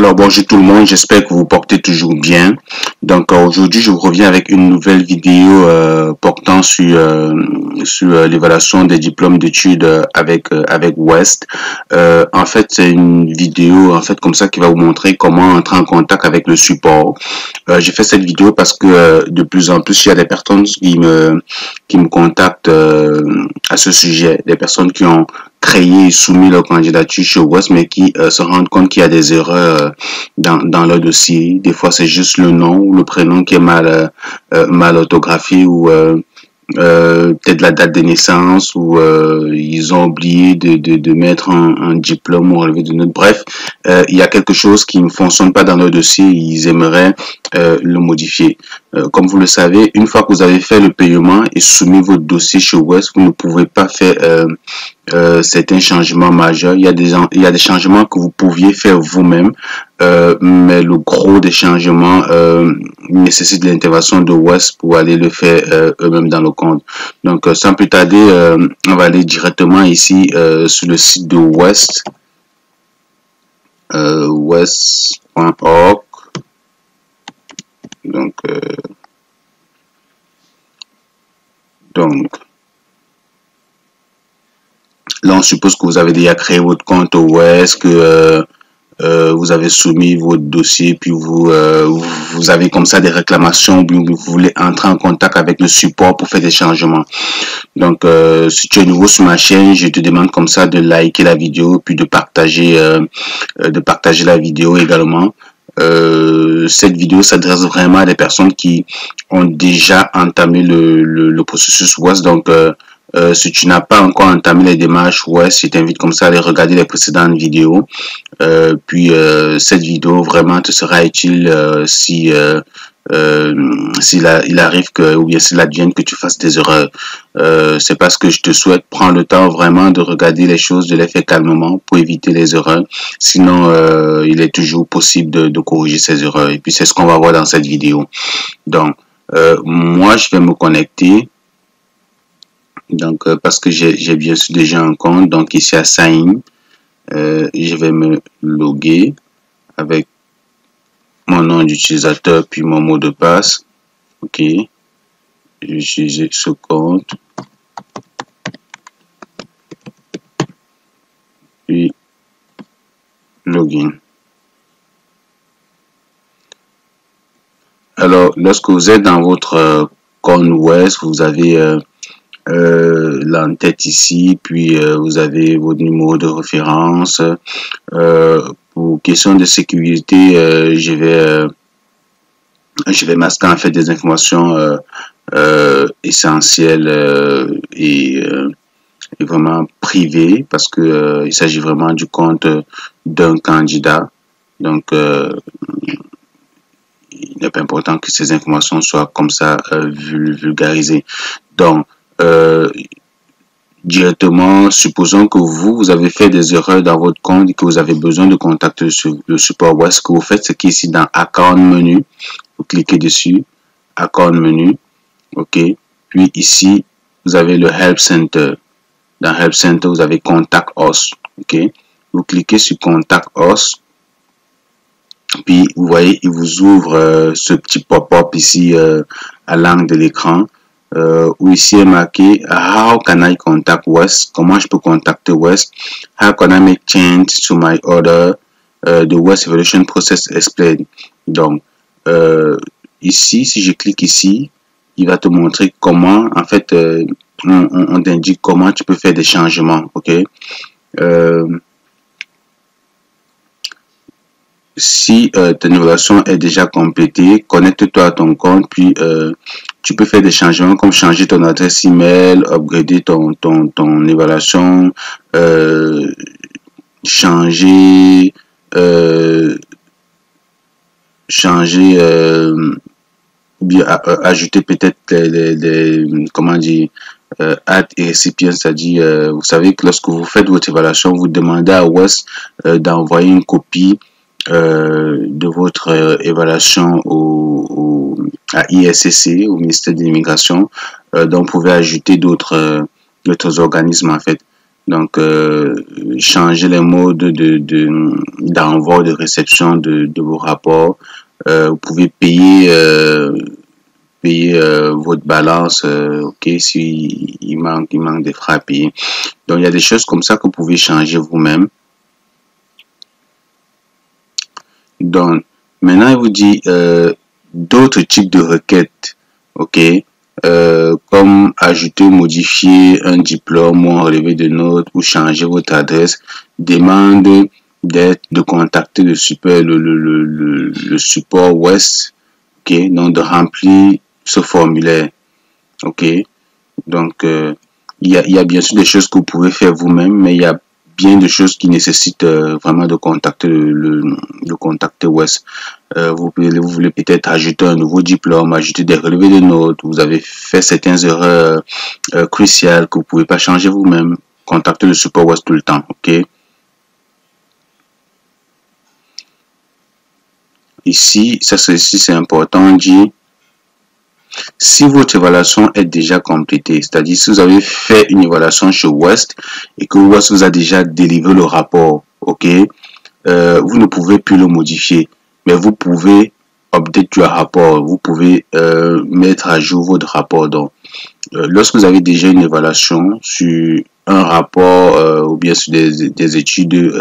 Alors bonjour tout le monde, j'espère que vous portez toujours bien. Donc aujourd'hui je vous reviens avec une nouvelle vidéo portant sur l'évaluation des diplômes d'études avec West. En fait c'est une vidéo en fait comme ça qui va vous montrer comment entrer en contact avec le support. J'ai fait cette vidéo parce que de plus en plus il y a des personnes qui me contactent à ce sujet, des personnes qui ont créé et soumis leur candidature chez West, mais qui se rendent compte qu'il y a des erreurs dans leur dossier. Des fois, c'est juste le nom ou le prénom qui est mal orthographié ou peut-être la date de naissance ou ils ont oublié de mettre un diplôme ou relevé de note. Bref, il y a quelque chose qui ne fonctionne pas dans leur dossier, ils aimeraient le modifier. Comme vous le savez, une fois que vous avez fait le paiement et soumis votre dossier chez West, vous ne pouvez pas faire certains changements majeurs. Il y a des changements que vous pouviez faire vous-même, mais le gros des changements nécessite l'intervention de West pour aller le faire eux-mêmes dans le compte. Donc, sans plus tarder, on va aller directement ici sur le site de West, west.org. Donc, là, on suppose que vous avez déjà créé votre compte au West, que vous avez soumis votre dossier, puis vous avez comme ça des réclamations, puis vous voulez entrer en contact avec le support pour faire des changements. Donc, si tu es nouveau sur ma chaîne, je te demande comme ça de liker la vidéo, puis de partager la vidéo également. Cette vidéo s'adresse vraiment à des personnes qui ont déjà entamé le processus West. Donc, si tu n'as pas encore entamé les démarches West, je t'invite comme ça à aller regarder les précédentes vidéos. Puis cette vidéo vraiment te sera utile si il arrive que, ou bien s'il advienne que tu fasses des erreurs. C'est parce que je te souhaite prendre le temps vraiment de regarder les choses, de les faire calmement pour éviter les erreurs. Sinon, il est toujours possible de corriger ces erreurs. Et puis c'est ce qu'on va voir dans cette vidéo. Donc, moi, je vais me connecter. Donc, parce que j'ai bien sûr déjà un compte. Donc, ici à Sign, je vais me loguer avec mon nom d'utilisateur puis mon mot de passe. Ok, je vais utiliser ce compte, puis login. Alors, lorsque vous êtes dans votre compte West, vous avez l'entête ici, puis vous avez votre numéro de référence. Pour question de sécurité, je vais masquer en fait des informations essentielles et vraiment privées, parce que il s'agit vraiment du compte d'un candidat. Donc il n'est pas important que ces informations soient comme ça vulgarisées. Donc directement, supposons que vous avez fait des erreurs dans votre compte et que vous avez besoin de contacter le support West. Ce que vous faites, c'est qu'ici dans Account Menu, vous cliquez dessus, Account Menu, ok. Puis ici, vous avez le Help Center. Dans Help Center, vous avez Contact Us, ok. Vous cliquez sur Contact Us. Puis vous voyez, il vous ouvre ce petit pop-up ici à l'angle de l'écran. Où ici est marqué How can I contact West? Comment je peux contacter West? How can I make change to my order? The West Evaluation Process Explained. Donc, ici, si je clique ici, il va te montrer comment, en fait, on t'indique comment tu peux faire des changements, ok? Si ton évaluation est déjà complétée, connecte-toi à ton compte, puis tu peux faire des changements comme changer ton adresse email, upgrader ton évaluation, changer, bien ajouter peut-être comment dire, add et récipient, c'est-à-dire, vous savez que lorsque vous faites votre évaluation, vous demandez à West d'envoyer une copie de votre évaluation à ISCC, au ministère de l'Immigration. Donc, vous pouvez ajouter d'autres organismes, en fait. Donc, changer les modes d'envoi, de réception de vos rapports. Vous pouvez payer votre balance, ok, si il manque des frais à payer. Donc, il y a des choses comme ça que vous pouvez changer vous-même. Donc, maintenant, il vous dit d'autres types de requêtes, ok, comme ajouter ou modifier un diplôme ou un relevé de notes ou changer votre adresse, demande de contacter le support West, ok, donc de remplir ce formulaire, ok. Donc, il y a bien sûr des choses que vous pouvez faire vous-même, mais il y a bien de choses qui nécessitent vraiment de contacter de contacter West. Vous voulez peut-être ajouter un nouveau diplôme, ajouter des relevés de notes, vous avez fait certaines erreurs cruciales que vous pouvez pas changer vous-même. Contactez le support West tout le temps, ok? Ici, c'est important, on dit si votre évaluation est déjà complétée, c'est-à-dire si vous avez fait une évaluation chez West et que West vous a déjà délivré le rapport, ok, vous ne pouvez plus le modifier, mais vous pouvez update your rapport, vous pouvez mettre à jour votre rapport. Donc, lorsque vous avez déjà une évaluation sur un rapport ou bien sur des études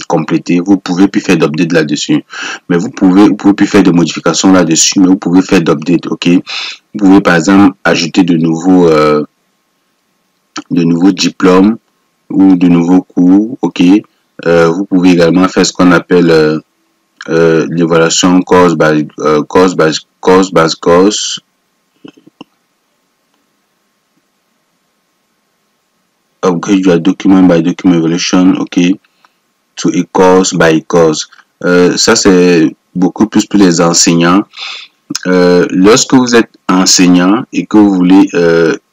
complétées, vous pouvez plus faire d'update là-dessus. Mais vous pouvez plus faire de modifications là-dessus, mais vous pouvez faire d'update, ok? Vous pouvez par exemple ajouter de nouveaux diplômes ou de nouveaux cours, ok? Vous pouvez également faire ce qu'on appelle l'évaluation course. Upgrade your document by document evaluation, ok, to a course by course. Ça, c'est beaucoup plus pour les enseignants. Lorsque vous êtes enseignant et que vous voulez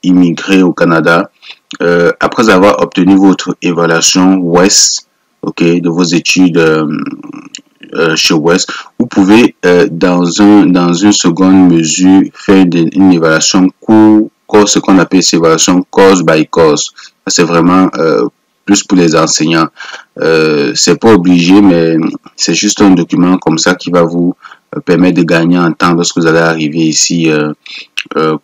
immigrer au Canada, après avoir obtenu votre évaluation West, ok, de vos études chez West, vous pouvez dans une seconde mesure faire une évaluation ce qu'on appelle cette évaluation course by course. C'est vraiment plus pour les enseignants. C'est pas obligé, mais c'est juste un document comme ça qui va vous permettre de gagner en temps lorsque vous allez arriver ici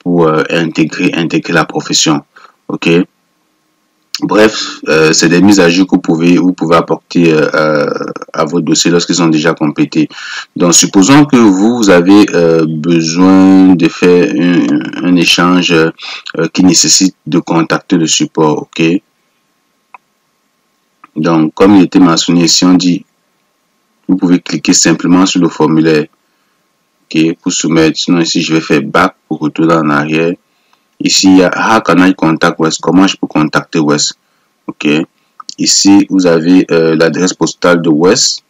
pour intégrer la profession. Ok. Bref, c'est des mises à jour que vous pouvez apporter à votre dossier lorsqu'ils sont déjà complétés. Donc, supposons que vous avez besoin de faire un échange qui nécessite de contacter le support, ok? Donc, comme il était mentionné ici, on dit, vous pouvez cliquer simplement sur le formulaire, ok, pour soumettre. Sinon, ici, je vais faire back pour retourner en arrière. Ici, il y a How can I contact West? Comment je peux contacter West? Ok. Ici, vous avez l'adresse postale de West.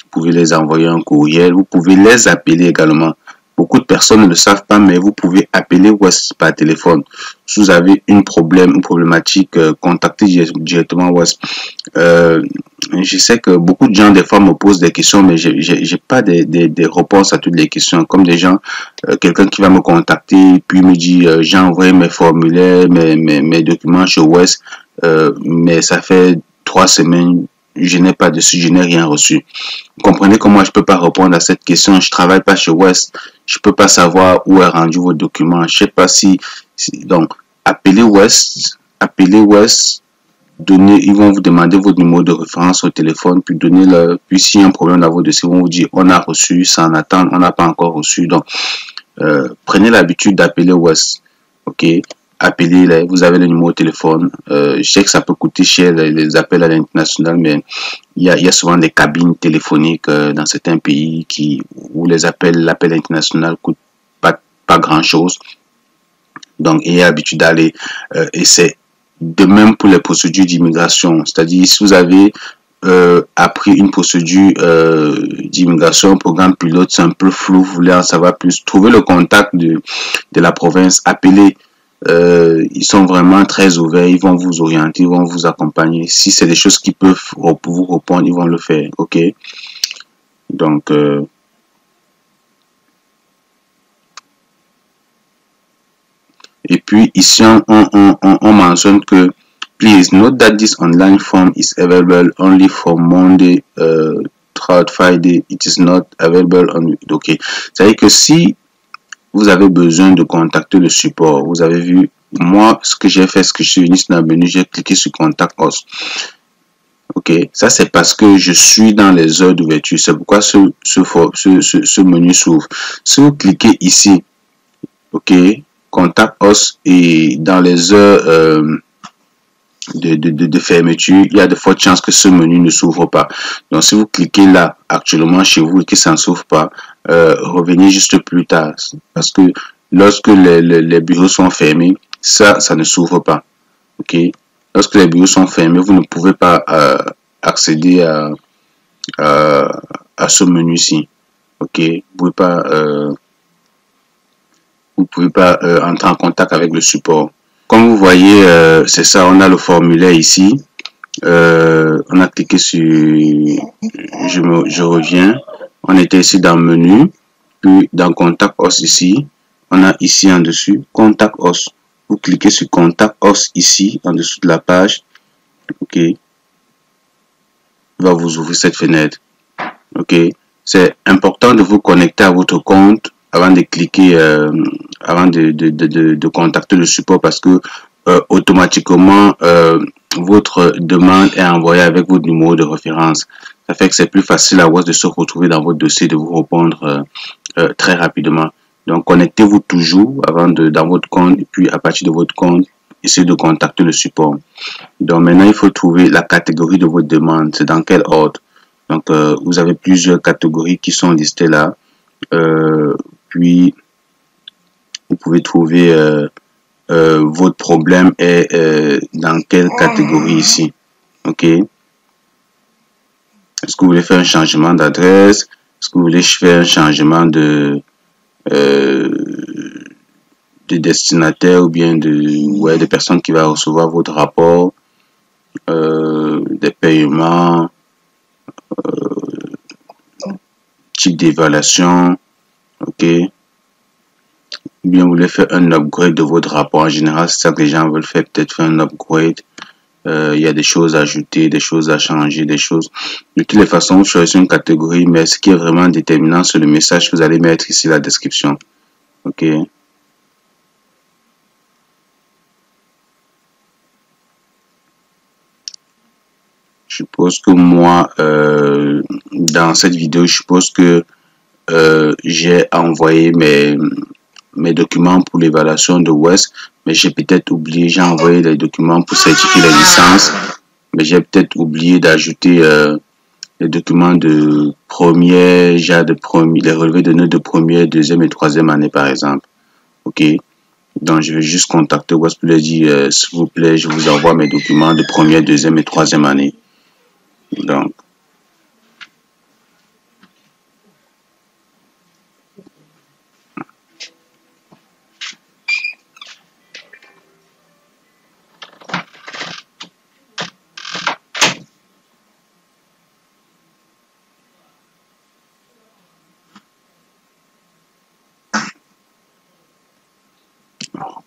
Vous pouvez les envoyer un courriel. Vous pouvez les appeler également. Beaucoup de personnes ne le savent pas, mais vous pouvez appeler West par téléphone. Si vous avez une problématique, contactez directement West. Je sais que beaucoup de gens, des fois, me posent des questions, mais j'ai pas des réponses à toutes les questions. Comme des gens, quelqu'un qui va me contacter, puis me dit, j'ai envoyé mes formulaires, mes documents chez West, mais ça fait 3 semaines, je n'ai rien reçu. Vous comprenez comment je peux pas répondre à cette question? Je travaille pas chez West. Je peux pas savoir où est rendu vos documents. Je sais pas donc, appelez West, ils vont vous demander votre numéro de référence au téléphone, puis s'il y a un problème dans votre dossier, ils vont vous dire, on a reçu, ça en attend, on n'a pas encore reçu. Donc, prenez l'habitude d'appeler West. Ok? Appelez-les, vous avez le numéro de téléphone. Je sais que ça peut coûter cher les appels à l'international, mais il y a souvent des cabines téléphoniques dans certains pays où l'appel international coûte pas grand-chose. Donc, ayez l'habitude d'aller et c'est de même pour les procédures d'immigration. C'est-à-dire, si vous avez appris une procédure d'immigration, un programme pilote, c'est un peu flou, vous voulez en savoir plus, trouvez le contact de la province, appelez. Ils sont vraiment très ouverts, ils vont vous orienter, ils vont vous accompagner. Si c'est des choses qui peuvent vous répondre, ils vont le faire, ok? Donc, et puis ici, on mentionne que Please note that this online form is available only for Monday throughout Friday. It is not available on... Ok. C'est-à-dire que si vous avez besoin de contacter le support, vous avez vu, moi, ce que j'ai fait, ce que je suis venu dans le menu, j'ai cliqué sur Contact Us. Ok, ça c'est parce que je suis dans les heures d'ouverture. C'est pourquoi ce menu s'ouvre. Si vous cliquez ici, ok, Contact Us, et dans les heures de fermeture, il y a de fortes chances que ce menu ne s'ouvre pas. Donc si vous cliquez là actuellement chez vous et que ça ne s'ouvre pas, revenez juste plus tard. Parce que lorsque les bureaux sont fermés, ça ne s'ouvre pas. Ok, lorsque les bureaux sont fermés, vous ne pouvez pas accéder à ce menu-ci. Ok, vous pouvez pas entrer en contact avec le support. Comme vous voyez, c'est ça, on a le formulaire ici. On a cliqué sur je reviens. On était ici dans le menu, puis dans Contact Us ici, on a ici en dessus Contact Us. Vous cliquez sur Contact Us ici en dessous de la page. Ok, il va vous ouvrir cette fenêtre. Ok, c'est important de vous connecter à votre compte avant de cliquer, avant de contacter le support, parce que automatiquement votre demande est envoyée avec votre numéro de référence. Ça fait que c'est plus facile à vous de se retrouver dans votre dossier, de vous répondre très rapidement. Donc connectez-vous toujours avant dans votre compte, et puis à partir de votre compte, essayez de contacter le support. Donc maintenant il faut trouver la catégorie de votre demande. C'est dans quel ordre? Donc vous avez plusieurs catégories qui sont listées là. Puis vous pouvez trouver votre problème est dans quelle catégorie ici. Ok, est-ce que vous voulez faire un changement d'adresse? Est-ce que vous voulez faire un changement de destinataire, ou bien de personnes qui va recevoir votre rapport, des paiements, type d'évaluation? Ok, ou bien vous voulez faire un upgrade de votre rapport. En général, c'est ça que les gens veulent faire, peut-être faire un upgrade. Il y a des choses à ajouter, des choses à changer, des choses. De toutes les façons, vous choisissez une catégorie, mais ce qui est vraiment déterminant, c'est le message que vous allez mettre ici, la description. Ok. Je suppose que moi, dans cette vidéo, je suppose que j'ai envoyé mes documents pour l'évaluation de West, mais j'ai peut-être oublié, j'ai envoyé les documents pour certifier les licences, mais j'ai peut-être oublié d'ajouter les documents de première, les relevés de notes de première, deuxième et troisième année par exemple. Ok, donc je vais juste contacter West pour leur dire s'il vous plaît, je vous envoie mes documents de première, deuxième et troisième année. Donc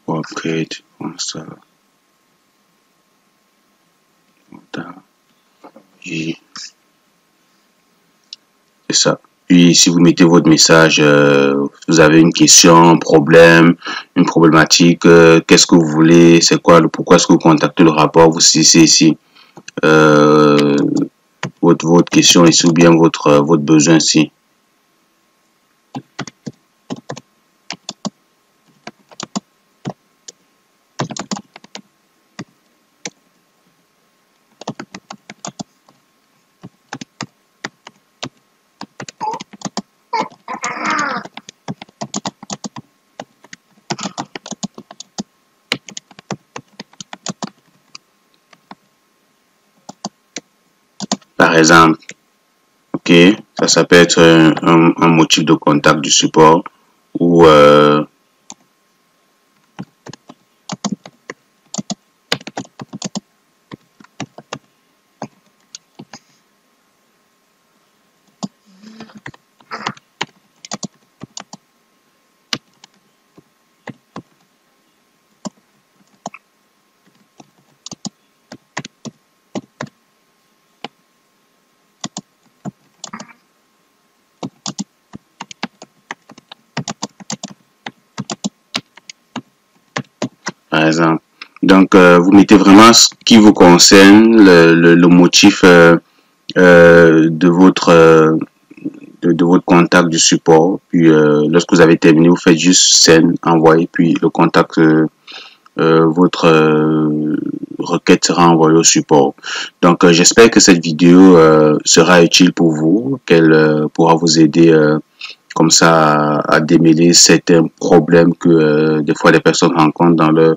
upgrade comme ça. Et c'est ça. Puis si vous mettez votre message, vous avez une question, un problème, une problématique, qu'est-ce que vous voulez, c'est quoi, pourquoi est-ce que vous contactez le rapport, vous saisissez ici votre question ici, ou bien votre besoin ici. Par exemple, ok, ça peut être un motif de contact du support, ou par exemple. Donc, vous mettez vraiment ce qui vous concerne, le motif de votre contact du support. Puis, lorsque vous avez terminé, vous faites juste send, envoyer, puis le contact, votre requête sera envoyée au support. Donc, j'espère que cette vidéo sera utile pour vous, qu'elle pourra vous aider comme ça à démêler certains problèmes que des fois les personnes rencontrent dans leur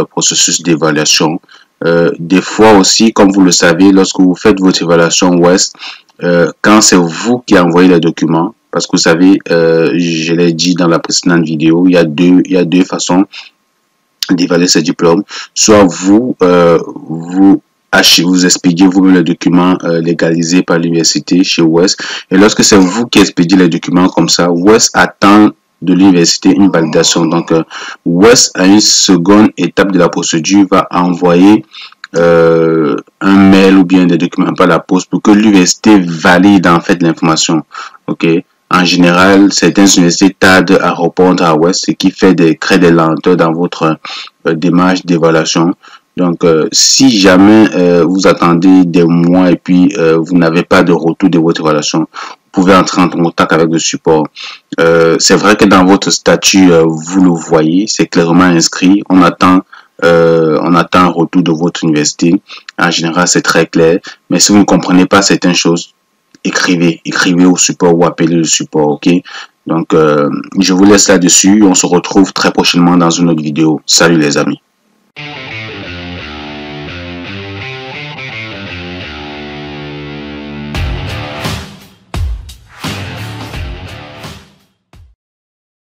processus d'évaluation. Des fois aussi, comme vous le savez, lorsque vous faites votre évaluation WES, quand c'est vous qui envoyez les documents, parce que vous savez, je l'ai dit dans la précédente vidéo, il y a deux façons d'évaluer ces diplômes. Soit vous expédiez vous-même les documents légalisés par l'université chez WES, et lorsque c'est vous qui expédiez les documents comme ça, WES attend de l'université une validation. Donc, WES, à une seconde étape de la procédure, va envoyer un mail ou bien des documents par la poste pour que l'université valide en fait l'information. Ok. En général, certaines universités tardent à répondre à WES, ce qui crée des lenteurs dans votre démarche d'évaluation. Donc, si jamais vous attendez des mois et puis vous n'avez pas de retour de votre évaluation, vous pouvez entrer en contact avec le support. C'est vrai que dans votre statut, vous le voyez, c'est clairement inscrit. On attend un retour de votre université. En général, c'est très clair. Mais si vous ne comprenez pas certaines choses, écrivez au support ou appelez le support, ok? Donc, je vous laisse là-dessus. On se retrouve très prochainement dans une autre vidéo. Salut les amis.